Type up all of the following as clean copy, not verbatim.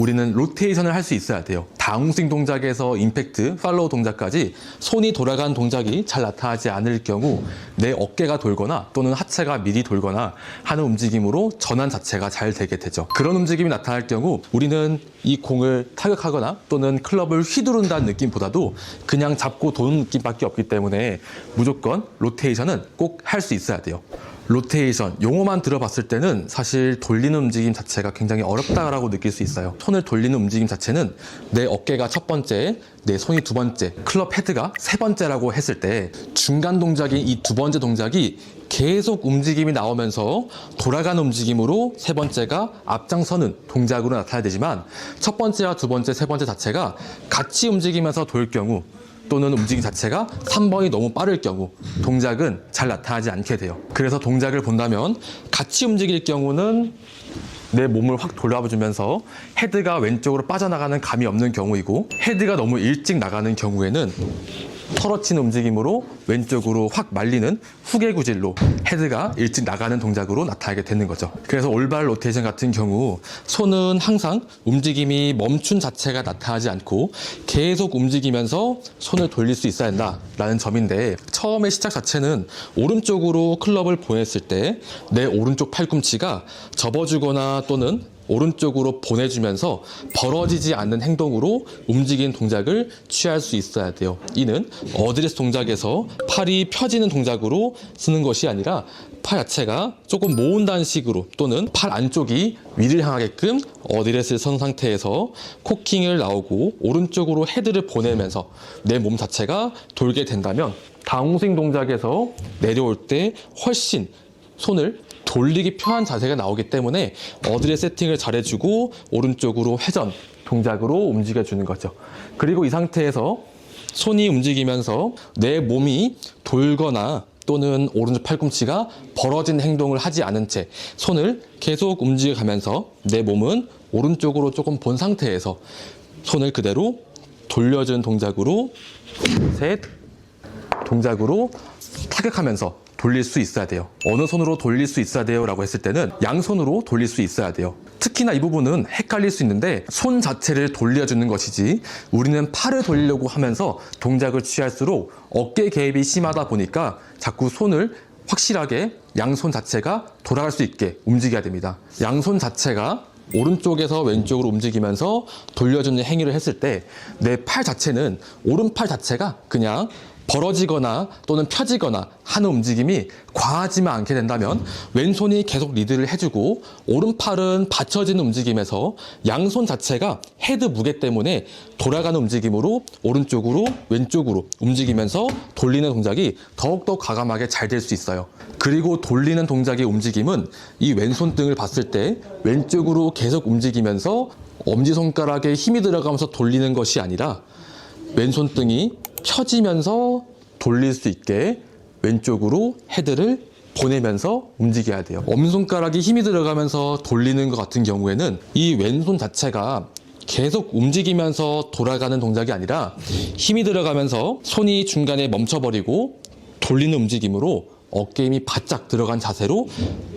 우리는 로테이션을 할 수 있어야 돼요. 다운스윙 동작에서 임팩트, 팔로우 동작까지 손이 돌아간 동작이 잘 나타나지 않을 경우 내 어깨가 돌거나 또는 하체가 미리 돌거나 하는 움직임으로 전환 자체가 잘 되게 되죠. 그런 움직임이 나타날 경우 우리는 이 공을 타격하거나 또는 클럽을 휘두른다는 느낌보다도 그냥 잡고 도는 느낌밖에 없기 때문에 무조건 로테이션은 꼭 할 수 있어야 돼요. 로테이션, 용어만 들어봤을 때는 사실 돌리는 움직임 자체가 굉장히 어렵다라고 느낄 수 있어요. 손을 돌리는 움직임 자체는 내 어깨가 첫 번째, 내 손이 두 번째, 클럽 헤드가 세 번째라고 했을 때 중간 동작인 이 두 번째 동작이 계속 움직임이 나오면서 돌아가는 움직임으로 세 번째가 앞장서는 동작으로 나타나야 되지만 첫 번째와 두 번째, 세 번째 자체가 같이 움직이면서 돌 경우 또는 움직임 자체가 3번이 너무 빠를 경우 동작은 잘 나타나지 않게 돼요. 그래서 동작을 본다면 같이 움직일 경우는 내 몸을 확 돌아주면서 헤드가 왼쪽으로 빠져나가는 감이 없는 경우이고 헤드가 너무 일찍 나가는 경우에는 털어치는 움직임으로 왼쪽으로 확 말리는 후계 구질로 헤드가 일찍 나가는 동작으로 나타나게 되는 거죠. 그래서 올발 로테이션 같은 경우 손은 항상 움직임이 멈춘 자체가 나타나지 않고 계속 움직이면서 손을 돌릴 수 있어야 한다라는 점인데 처음에 시작 자체는 오른쪽으로 클럽을 보냈을 때 내 오른쪽 팔꿈치가 접어주거나 또는 오른쪽으로 보내주면서 벌어지지 않는 행동으로 움직이는 동작을 취할 수 있어야 돼요. 이는 어드레스 동작에서 팔이 펴지는 동작으로 쓰는 것이 아니라 팔 자체가 조금 모은다는 식으로 또는 팔 안쪽이 위를 향하게끔 어드레스를 선 상태에서 코킹을 나오고 오른쪽으로 헤드를 보내면서 내 몸 자체가 돌게 된다면 다운스윙 동작에서 내려올 때 훨씬 손을 돌리기 편한 자세가 나오기 때문에 어드레스 세팅을 잘해주고 오른쪽으로 회전 동작으로 움직여주는 거죠. 그리고 이 상태에서 손이 움직이면서 내 몸이 돌거나 또는 오른쪽 팔꿈치가 벌어진 행동을 하지 않은 채 손을 계속 움직여가면서 내 몸은 오른쪽으로 조금 본 상태에서 손을 그대로 돌려주는 동작으로 셋 동작으로 타격하면서 돌릴 수 있어야 돼요. 어느 손으로 돌릴 수 있어야 돼요 라고 했을 때는 양손으로 돌릴 수 있어야 돼요. 특히나 이 부분은 헷갈릴 수 있는데 손 자체를 돌려주는 것이지 우리는 팔을 돌리려고 하면서 동작을 취할수록 어깨 개입이 심하다 보니까 자꾸 손을 확실하게 양손 자체가 돌아갈 수 있게 움직여야 됩니다. 양손 자체가 오른쪽에서 왼쪽으로 움직이면서 돌려주는 행위를 했을 때 내 팔 자체는 오른팔 자체가 그냥 벌어지거나 또는 펴지거나 하는 움직임이 과하지만 않게 된다면 왼손이 계속 리드를 해주고 오른팔은 받쳐지는 움직임에서 양손 자체가 헤드 무게 때문에 돌아가는 움직임으로 오른쪽으로 왼쪽으로 움직이면서 돌리는 동작이 더욱더 과감하게 잘 될 수 있어요. 그리고 돌리는 동작의 움직임은 이 왼손등을 봤을 때 왼쪽으로 계속 움직이면서 엄지손가락에 힘이 들어가면서 돌리는 것이 아니라 왼손등이 펴지면서 돌릴 수 있게 왼쪽으로 헤드를 보내면서 움직여야 돼요. 엄지손가락이 힘이 들어가면서 돌리는 것 같은 경우에는 이 왼손 자체가 계속 움직이면서 돌아가는 동작이 아니라 힘이 들어가면서 손이 중간에 멈춰버리고 돌리는 움직임으로 어깨 힘이 바짝 들어간 자세로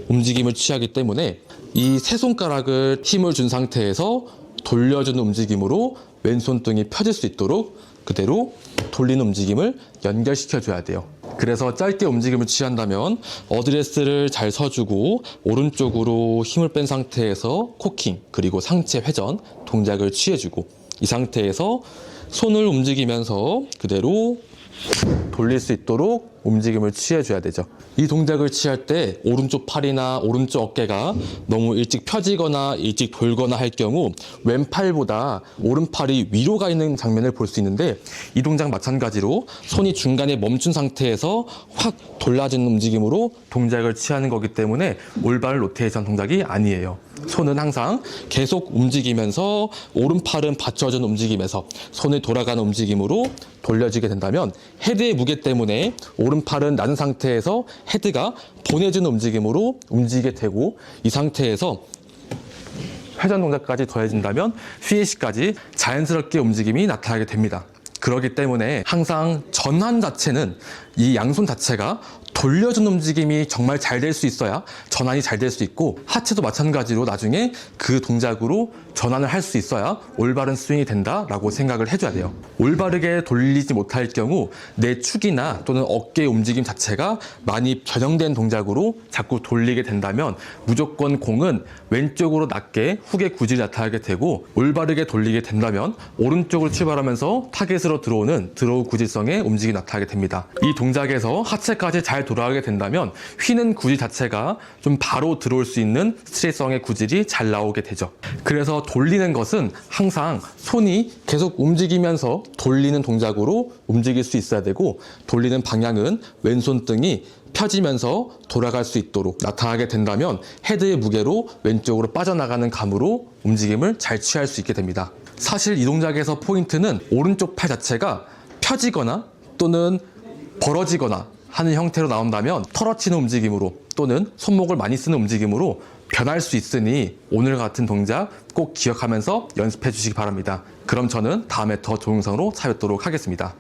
움직임을 취하기 때문에 이 세 손가락을 힘을 준 상태에서 돌려주는 움직임으로 왼손등이 펴질 수 있도록 그대로 돌리는 움직임을 연결시켜 줘야 돼요. 그래서 짧게 움직임을 취한다면 어드레스를 잘 서주고 오른쪽으로 힘을 뺀 상태에서 코킹 그리고 상체 회전 동작을 취해주고 이 상태에서 손을 움직이면서 그대로 돌릴 수 있도록 움직임을 취해줘야 되죠. 이 동작을 취할 때 오른쪽 팔이나 오른쪽 어깨가 너무 일찍 펴지거나 일찍 돌거나 할 경우 왼팔보다 오른팔이 위로 가 있는 장면을 볼 수 있는데 이 동작 마찬가지로 손이 중간에 멈춘 상태에서 확 돌려지는 움직임으로 동작을 취하는 거기 때문에 올발 로테이션 동작이 아니에요. 손은 항상 계속 움직이면서 오른팔은 받쳐주는 움직임에서 손을 돌아가는 움직임으로 돌려지게 된다면 헤드의 무게 때문에 오른팔은 낮은 상태에서 헤드가 보내주는 움직임으로 움직이게 되고 이 상태에서 회전 동작까지 더해진다면 피니시까지 자연스럽게 움직임이 나타나게 됩니다. 그렇기 때문에 항상 전환 자체는 이 양손 자체가 돌려준 움직임이 정말 잘 될 수 있어야 전환이 잘 될 수 있고, 하체도 마찬가지로 나중에 그 동작으로 전환을 할 수 있어야 올바른 스윙이 된다라고 생각을 해줘야 돼요. 올바르게 돌리지 못할 경우 내 축이나 또는 어깨 움직임 자체가 많이 변형된 동작으로 자꾸 돌리게 된다면 무조건 공은 왼쪽으로 낮게 훅의 구질이 나타나게 되고, 올바르게 돌리게 된다면 오른쪽으로 출발하면서 타겟으로 들어오는 드로우 구질성의 움직임이 나타나게 됩니다. 이 동작에서 하체까지 잘 돌아가게 된다면 휘는 구질 자체가 좀 바로 들어올 수 있는 스트레이트성의 구질이 잘 나오게 되죠. 그래서 돌리는 것은 항상 손이 계속 움직이면서 돌리는 동작으로 움직일 수 있어야 되고, 돌리는 방향은 왼손등이 펴지면서 돌아갈 수 있도록 나타나게 된다면 헤드의 무게로 왼쪽으로 빠져나가는 감으로 움직임을 잘 취할 수 있게 됩니다. 사실 이 동작에서 포인트는 오른쪽 팔 자체가 펴지거나 또는 벌어지거나 하는 형태로 나온다면 털어치는 움직임으로 또는 손목을 많이 쓰는 움직임으로 변할 수 있으니 오늘 같은 동작 꼭 기억하면서 연습해 주시기 바랍니다. 그럼 저는 다음에 더 좋은 영상으로 찾아뵙도록 하겠습니다.